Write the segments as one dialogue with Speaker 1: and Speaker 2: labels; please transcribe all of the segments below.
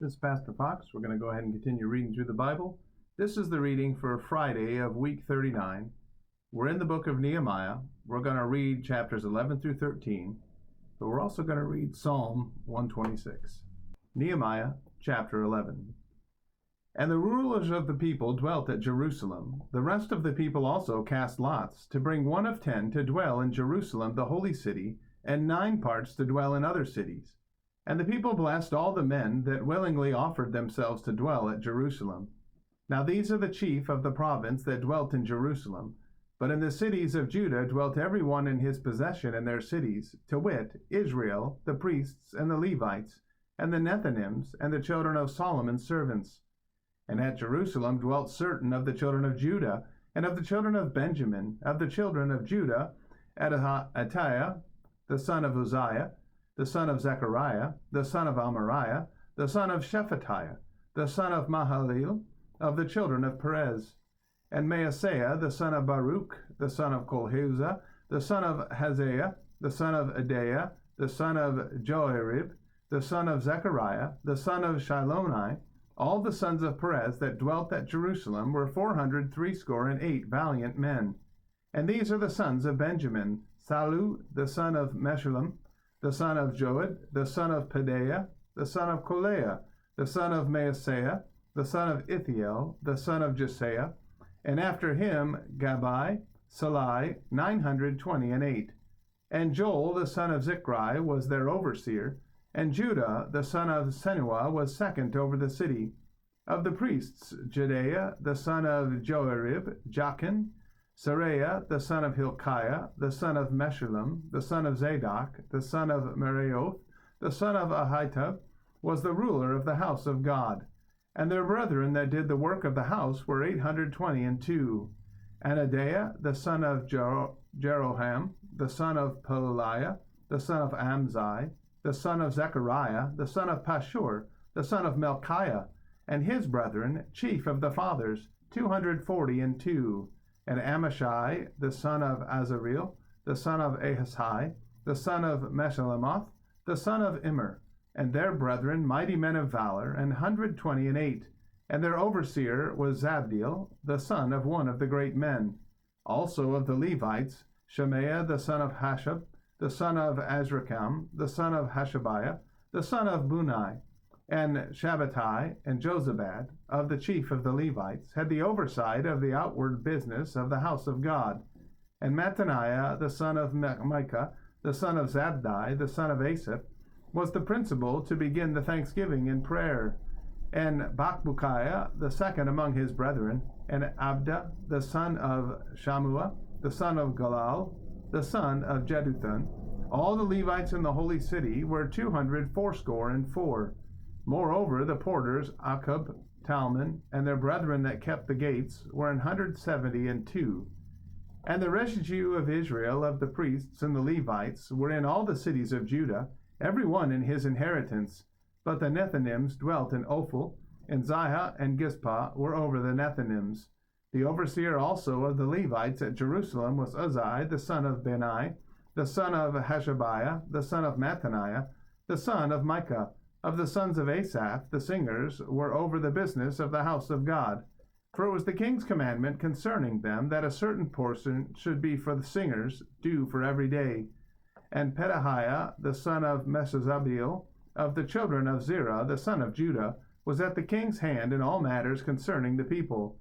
Speaker 1: This is Pastor Fox. We're going to go ahead and continue reading through the Bible. This is the reading for Friday of week 39. We're in the book of Nehemiah. We're going to read chapters 11 through 13, but we're also going to read Psalm 126. Nehemiah chapter 11. And the rulers of the people dwelt at Jerusalem. The rest of the people also cast lots to bring 1 of 10 to dwell in Jerusalem, the holy city, and 9 parts to dwell in other cities. And the people blessed all the men that willingly offered themselves to dwell at Jerusalem. Now these are the chief of the province that dwelt in Jerusalem. But in the cities of Judah dwelt every one in his possession in their cities, to wit, Israel, the priests, and the Levites, and the Nethinims, and the children of Solomon's servants. And at Jerusalem dwelt certain of the children of Judah, and of the children of Benjamin, of the children of Judah, Attaiah, the son of Uzziah, the son of Zechariah, the son of Amariah, the son of Shephatiah, the son of Mahalalel, of the children of Perez, and Maaseiah, the son of Baruch, the son of Kolhuzah, the son of Haziah, the son of Adaiah, the son of Joarib, the son of Zechariah, the son of Shiloni. All the sons of Perez that dwelt at Jerusalem were 468 valiant men. And these are the sons of Benjamin: Sallu, the son of Meshullam, the son of Joed, the son of Pedaiah, the son of Kolaiah, the son of Maaseiah, the son of Ithiel, the son of Jesaiah, and after him Gabai, Salai, 928. And Joel, the son of Zichri, was their overseer, and Judah, the son of Senua, was second over the city. Of the priests, Jedaiah, the son of Joarib, Jachin, Seraiah, the son of Hilkiah, the son of Meshullam, the son of Zadok, the son of Meraioth, the son of Ahitub, was the ruler of the house of God. And their brethren that did the work of the house were 822. And Adaiah, the son of Jeroham, the son of Pelaliah, the son of Amzai, the son of Zechariah, the son of Pashur, the son of Melchiah, and his brethren, chief of the fathers, 242. And Amashai, the son of Azareel, the son of Ahasai, the son of Meshillemoth, the son of Immer, and their brethren, mighty men of valor, 128. And their overseer was Zabdiel, the son of one of the great men. Also of the Levites, Shemaiah, the son of Hashab, the son of Azrikam, the son of Hashabiah, the son of Bunai, and Shabbatai and Jozabad, of the chief of the Levites, had the oversight of the outward business of the house of God. And Mattaniah, the son of Micah, the son of Zabdi, the son of Asaph, was the principal to begin the thanksgiving in prayer. And Bakbukiah, the second among his brethren, and Abda, the son of Shammua, the son of Galal, the son of Jeduthun. All the Levites in the holy city were 284. Moreover, the porters, Akub, Talmon, and their brethren that kept the gates, were 172. And the residue of Israel, of the priests and the Levites, were in all the cities of Judah, every one in his inheritance. But the Nethinims dwelt in Ophel, and Ziha and Gizpah were over the Nethinims. The overseer also of the Levites at Jerusalem was Uzzi, the son of Bani, the son of Hashabiah, the son of Mattaniah, the son of Micah. Of the sons of Asaph, the singers were over the business of the house of God. For it was the king's commandment concerning them that a certain portion should be for the singers, due for every day. And Pedahiah, the son of Mesezabeel, of the children of Zerah, the son of Judah, was at the king's hand in all matters concerning the people.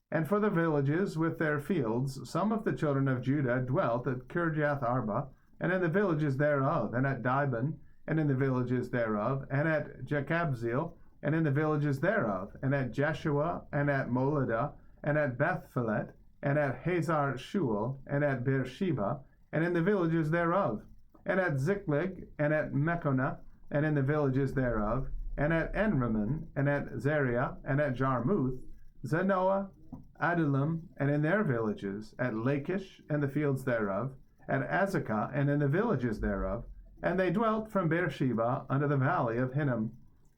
Speaker 1: And for the villages with their fields, some of the children of Judah dwelt at Kirjath Arba, and in the villages thereof, and at Dibon, and in the villages thereof, and at Jekabzeel, and in the villages thereof, and at Jeshua, and at Moladah, and at Bethphelet, and at Hazar Shual, and at Beersheba, and in the villages thereof, and at Ziklag, and at Mechonah, and in the villages thereof, and at Enrimmon, and at Zariah, and at Jarmuth, Zanoah, Adullam, and in their villages, at Lachish, and the fields thereof, at Azekah, and in the villages thereof, and they dwelt from Beersheba unto the valley of Hinnom.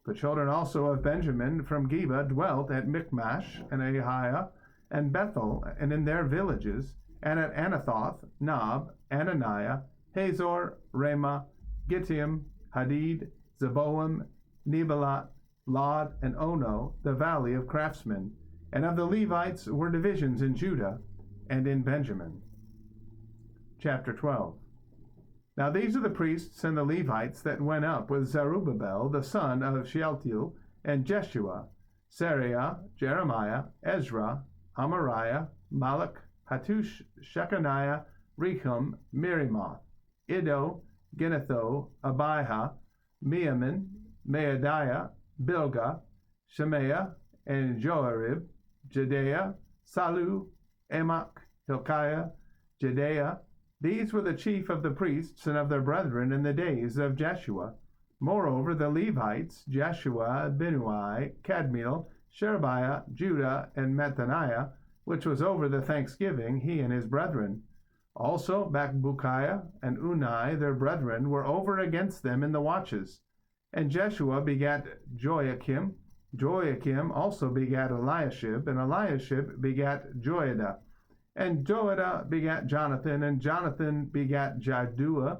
Speaker 1: The children also of Benjamin from Geba dwelt at Michmash, and Ahiah, and Bethel, and in their villages, and at Anathoth, Nob, Ananiah, Hazor, Ramah, Gittim, Hadid, Zeboim, Nebalat, Lod, and Ono, the valley of craftsmen. And of the Levites were divisions in Judah and in Benjamin. Chapter 12. Now these are the priests and the Levites that went up with Zerubbabel the son of Shealtiel, and Jeshua, Sariah, Jeremiah, Ezra, Amariah, Malach, Hattush, Shechaniah, Rehum, Miramoth, Iddo, Ginnetho, Abijah, Meamin, Maadiah, Bilgah, Shemaiah, and Joarib, Jedaiah, Salu, Amok, Hilkiah, Jedaiah. These were the chief of the priests and of their brethren in the days of Jeshua. Moreover, the Levites, Jeshua, Binnui, Kadmiel, Sherebiah, Judah, and Mattaniah, which was over the thanksgiving, he and his brethren. Also Bakbukiah and Unai, their brethren, were over against them in the watches. And Jeshua begat Joachim. Joachim also begat Eliashib, and Eliashib begat Joiada. And Joiada begat Jonathan, and Jonathan begat Jaddua.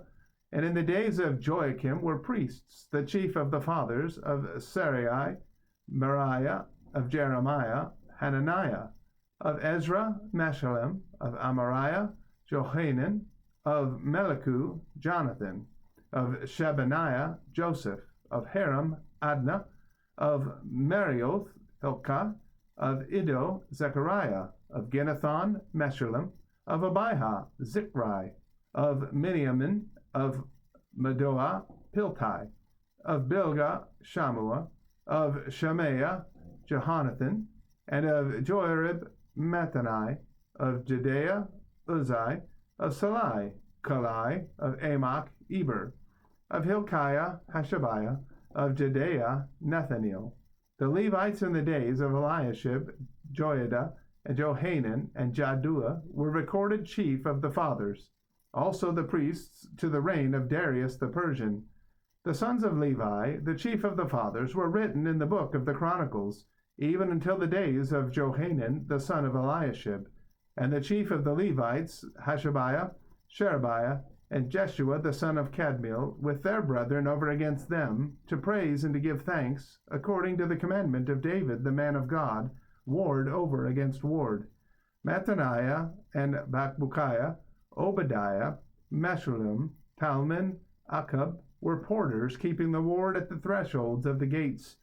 Speaker 1: And in the days of Joachim were priests, the chief of the fathers of Sarai, Meriah, of Jeremiah, Hananiah, of Ezra, Meshullam, of Amariah, Johanan, of Melichu, Jonathan, of Shebaniah, Joseph, of Haram, Adnah, of Marioth, Hilkiah, of Iddo, Zechariah, of Ginnethon, Meshullam, of Abijah, Zichri, of Miniamin, of Medoah, Piltai, of Bilgah, Shammua, of Shemaiah, Jehonathan, and of Joarib, Mattani, of Jedaiah, Uzai, of Salai, Kalai, of Amok, Eber, of Hilkiah, Hashabiah, of Jedaiah, Nathaniel. The Levites in the days of Eliashib, Joiada, and Johanan, and Jaddua were recorded chief of the fathers. Also the priests to the reign of Darius the Persian. The sons of Levi, the chief of the fathers, were written in the book of the Chronicles, even until the days of Johanan the son of Eliashib. And the chief of the Levites, Hashabiah, Sherebiah, and Jeshua the son of Kadmiel, with their brethren over against them, to praise and to give thanks, according to the commandment of David the man of God, ward over against ward. Mattaniah and Bakbukiah, Obadiah, Meshullam, Talman, Akub, were porters keeping the ward at the thresholds of the gates.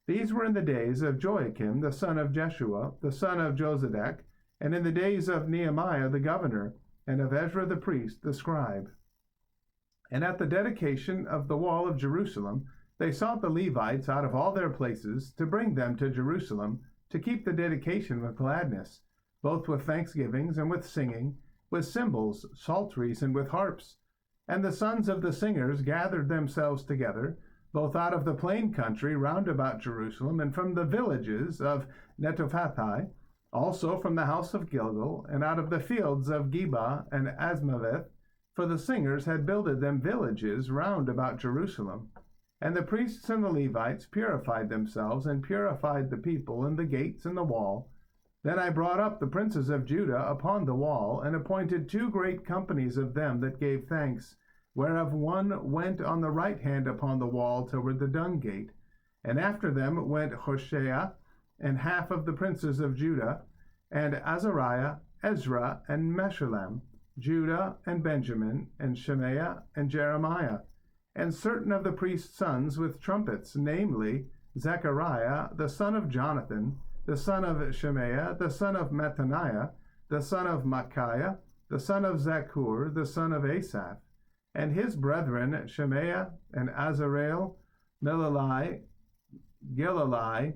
Speaker 1: These were in the days of Joachim the son of Jeshua, the son of Jozadak, and in the days of Nehemiah the governor, and of Ezra the priest, the scribe. And at the dedication of the wall of Jerusalem, they sought the Levites out of all their places to bring them to Jerusalem, to keep the dedication with gladness, both with thanksgivings and with singing, with cymbals, psalteries, and with harps. And the sons of the singers gathered themselves together, both out of the plain country round about Jerusalem, and from the villages of Netophathi, also from the house of Gilgal, and out of the fields of Geba and Asmaveth, for the singers had builded them villages round about Jerusalem. And the priests and the Levites purified themselves, and purified the people, and the gates, and the wall. Then I brought up the princes of Judah upon the wall, and appointed 2 great companies of them that gave thanks, whereof one went on the right hand upon the wall toward the dung gate. And after them went Hoshea, and half of the princes of Judah, and Azariah, Ezra, and Meshullam, Judah, and Benjamin, and Shemaiah, and Jeremiah, and certain of the priest's sons with trumpets, namely Zechariah, the son of Jonathan, the son of Shemaiah, the son of Mattaniah, the son of Micaiah, the son of Zaccur, the son of Asaph, and his brethren Shemaiah, and Azarel, Milalai, Gilalai,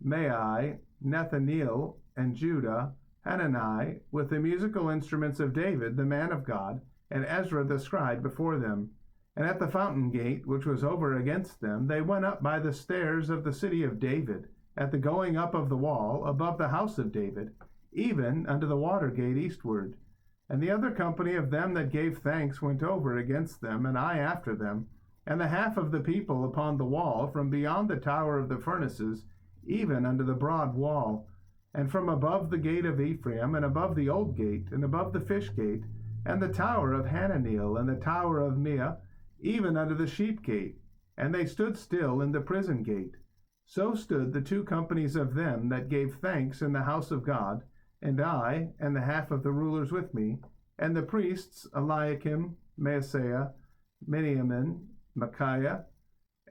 Speaker 1: Maai, Nathaniel, and Judah, Hanani, with the musical instruments of David the man of God, and Ezra the scribe before them. And at the fountain gate, which was over against them, they went up by the stairs of the city of David, at the going up of the wall, above the house of David, even unto the water gate eastward. And the other company of them that gave thanks went over against them, and I after them, and the half of the people upon the wall, from beyond the tower of the furnaces, even unto the broad wall, and from above the gate of Ephraim, and above the old gate, and above the fish gate, and the tower of Hananiel, and the tower of Meah, even unto the sheep gate. And they stood still in the prison gate. So stood the two companies of them that gave thanks in the house of God, and I, and the half of the rulers with me, and the priests Eliakim, Maaseiah, Miniamin, Micaiah,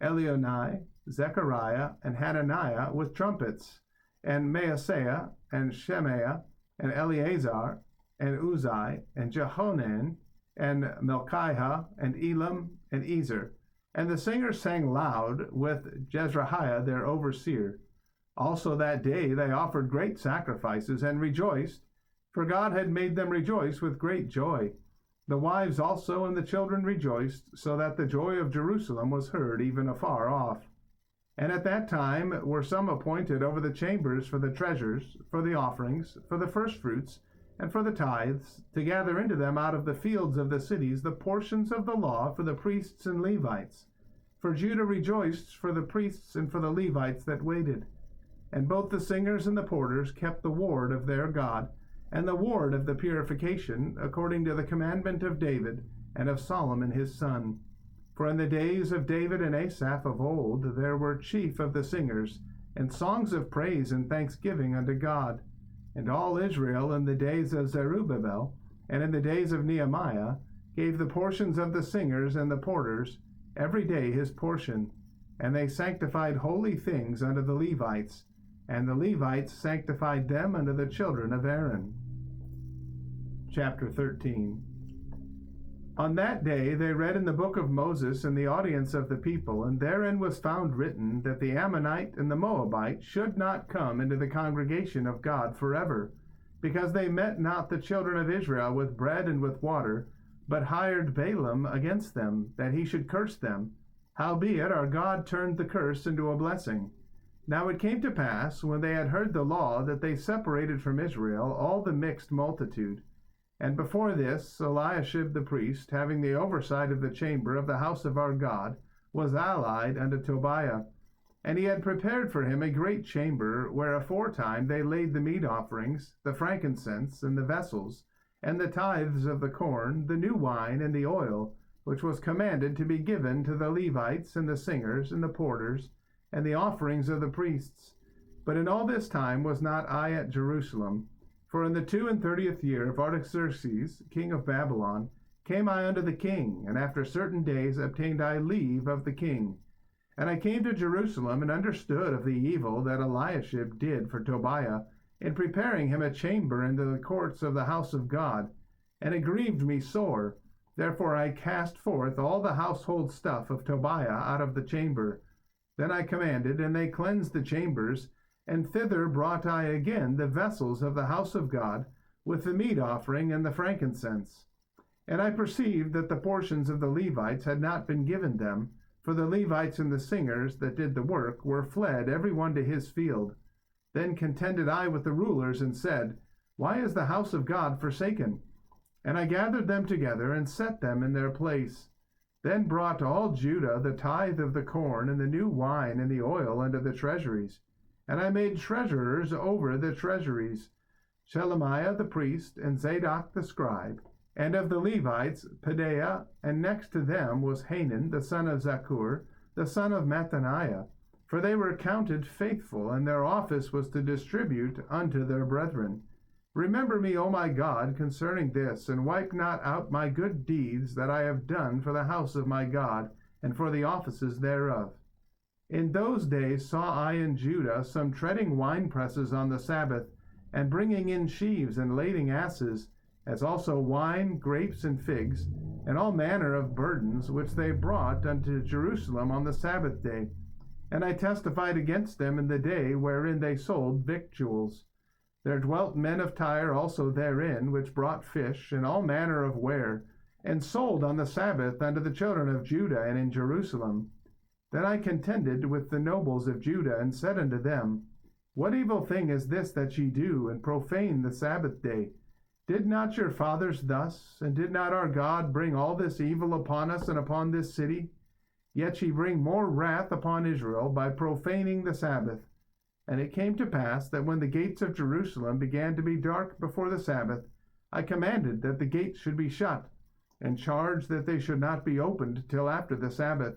Speaker 1: Elionai, Zechariah, and Hananiah with trumpets, and Maaseiah, and Shemaiah, and Eleazar, and Uzai, and Jehonan, and Melchiah, and Elam, and Ezer. And the singers sang loud with Jezrahiah their overseer. Also that day they offered great sacrifices and rejoiced, for God had made them rejoice with great joy. The wives also and the children rejoiced, so that the joy of Jerusalem was heard even afar off. And at that time were some appointed over the chambers for the treasures, for the offerings, for the firstfruits, and for the tithes, to gather into them out of the fields of the cities the portions of the law for the priests and Levites. For Judah rejoiced for the priests and for the Levites that waited. And both the singers and the porters kept the ward of their God, and the ward of the purification, according to the commandment of David and of Solomon his son. For in the days of David and Asaph of old there were chief of the singers, and songs of praise and thanksgiving unto God. And all Israel in the days of Zerubbabel, and in the days of Nehemiah, gave the portions of the singers and the porters, every day his portion. And they sanctified holy things unto the Levites, and the Levites sanctified them unto the children of Aaron. Chapter 13. On that day they read in the book of Moses in the audience of the people, and therein was found written that the Ammonite and the Moabite should not come into the congregation of God forever, because they met not the children of Israel with bread and with water, but hired Balaam against them, that he should curse them. Howbeit our God turned the curse into a blessing. Now it came to pass, when they had heard the law, that they separated from Israel all the mixed multitude. And before this, Eliashib the priest, having the oversight of the chamber of the house of our God, was allied unto Tobiah. And he had prepared for him a great chamber, where aforetime they laid the meat offerings, the frankincense, and the vessels, and the tithes of the corn, the new wine, and the oil, which was commanded to be given to the Levites, and the singers, and the porters, and the offerings of the priests. But in all this time was not I at Jerusalem. For in the 32nd year of Artaxerxes, king of Babylon, came I unto the king, and after certain days obtained I leave of the king. And I came to Jerusalem, and understood of the evil that Eliashib did for Tobiah, in preparing him a chamber into the courts of the house of God. And it grieved me sore. Therefore I cast forth all the household stuff of Tobiah out of the chamber. Then I commanded, and they cleansed the chambers, and thither brought I again the vessels of the house of God, with the meat offering and the frankincense. And I perceived that the portions of the Levites had not been given them, for the Levites and the singers that did the work were fled every one to his field. Then contended I with the rulers, and said, Why is the house of God forsaken? And I gathered them together, and set them in their place. Then brought all Judah the tithe of the corn, and the new wine, and the oil unto the treasuries. And I made treasurers over the treasuries, Shelemiah the priest, and Zadok the scribe, and of the Levites, Pedaiah, and next to them was Hanan the son of Zaccur, the son of Mattaniah, for they were counted faithful, and their office was to distribute unto their brethren. Remember me, O my God, concerning this, and wipe not out my good deeds that I have done for the house of my God, and for the offices thereof. In those days saw I in Judah some treading winepresses on the Sabbath, and bringing in sheaves and lading asses, as also wine, grapes, and figs, and all manner of burdens, which they brought unto Jerusalem on the Sabbath day. And I testified against them in the day wherein they sold victuals. There dwelt men of Tyre also therein, which brought fish, and all manner of ware, and sold on the Sabbath unto the children of Judah and in Jerusalem. Then I contended with the nobles of Judah, and said unto them, What evil thing is this that ye do, and profane the Sabbath day? Did not your fathers thus, and did not our God bring all this evil upon us and upon this city? Yet ye bring more wrath upon Israel by profaning the Sabbath. And it came to pass that when the gates of Jerusalem began to be dark before the Sabbath, I commanded that the gates should be shut, and charged that they should not be opened till after the Sabbath.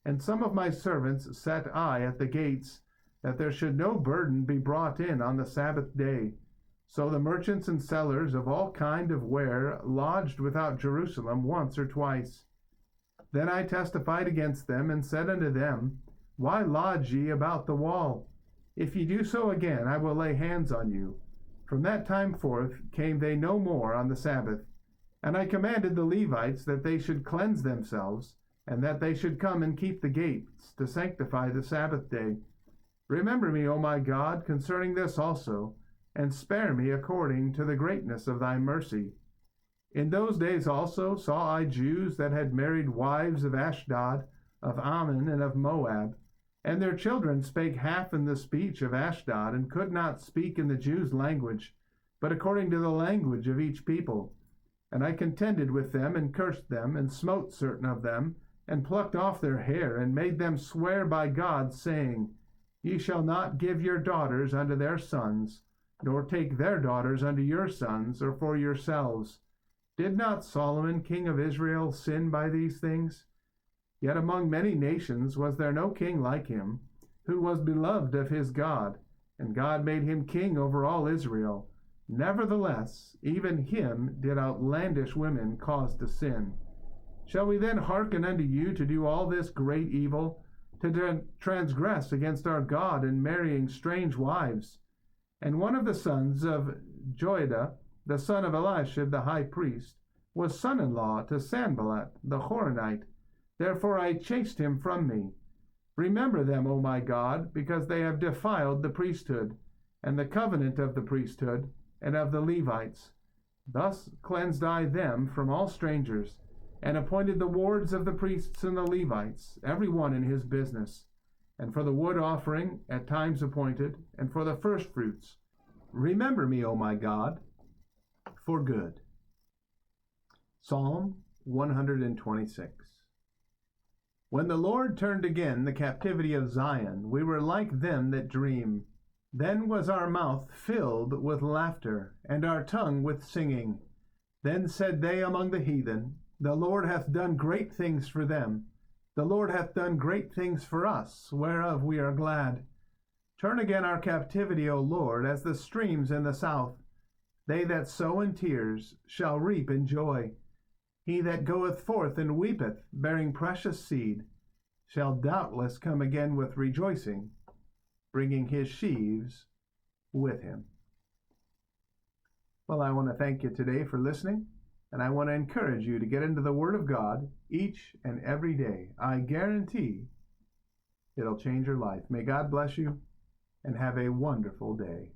Speaker 1: And some of my servants set I at the gates, that there should no burden be brought in on the Sabbath day. So the merchants and sellers of all kind of ware lodged without Jerusalem once or twice. Then I testified against them, and said unto them, Why lodge ye about the wall? If ye do so again, I will lay hands on you. From that time forth came they no more on the Sabbath. And I commanded the Levites that they should cleanse themselves, and that they should come and keep the gates, to sanctify the Sabbath day. Remember me, O my God, concerning this also, and spare me according to the greatness of thy mercy. In those days also saw I Jews that had married wives of Ashdod, of Ammon, and of Moab, and their children spake half in the speech of Ashdod, and could not speak in the Jews' language, but according to the language of each people. And I contended with them, and cursed them, and smote certain of them, and plucked off their hair, and made them swear by God, saying, Ye shall not give your daughters unto their sons, nor take their daughters unto your sons, or for yourselves. Did not Solomon king of Israel sin by these things? Yet among many nations was there no king like him, who was beloved of his God, and God made him king over all Israel. Nevertheless, even him did outlandish women cause to sin. Shall we then hearken unto you to do all this great evil, to transgress against our God in marrying strange wives? And one of the sons of Joiada, the son of Eliashib the high priest, was son-in-law to Sanballat the Horonite. Therefore I chased him from me. Remember them, O my God, because they have defiled the priesthood, and the covenant of the priesthood, and of the Levites. Thus cleansed I them from all strangers, and appointed the wards of the priests and the Levites, every one in his business, and for the wood offering at times appointed, and for the firstfruits. Remember me, O my God, for good. Psalm 126. When the Lord turned again the captivity of Zion, we were like them that dream. Then was our mouth filled with laughter, and our tongue with singing. Then said they among the heathen, The Lord hath done great things for them. The Lord hath done great things for us, whereof we are glad. Turn again our captivity, O Lord, as the streams in the south. They that sow in tears shall reap in joy. He that goeth forth and weepeth, bearing precious seed, shall doubtless come again with rejoicing, bringing his sheaves with him. Well, I want to thank you today for listening, and I want to encourage you to get into the Word of God each and every day. I guarantee it'll change your life. May God bless you, and have a wonderful day.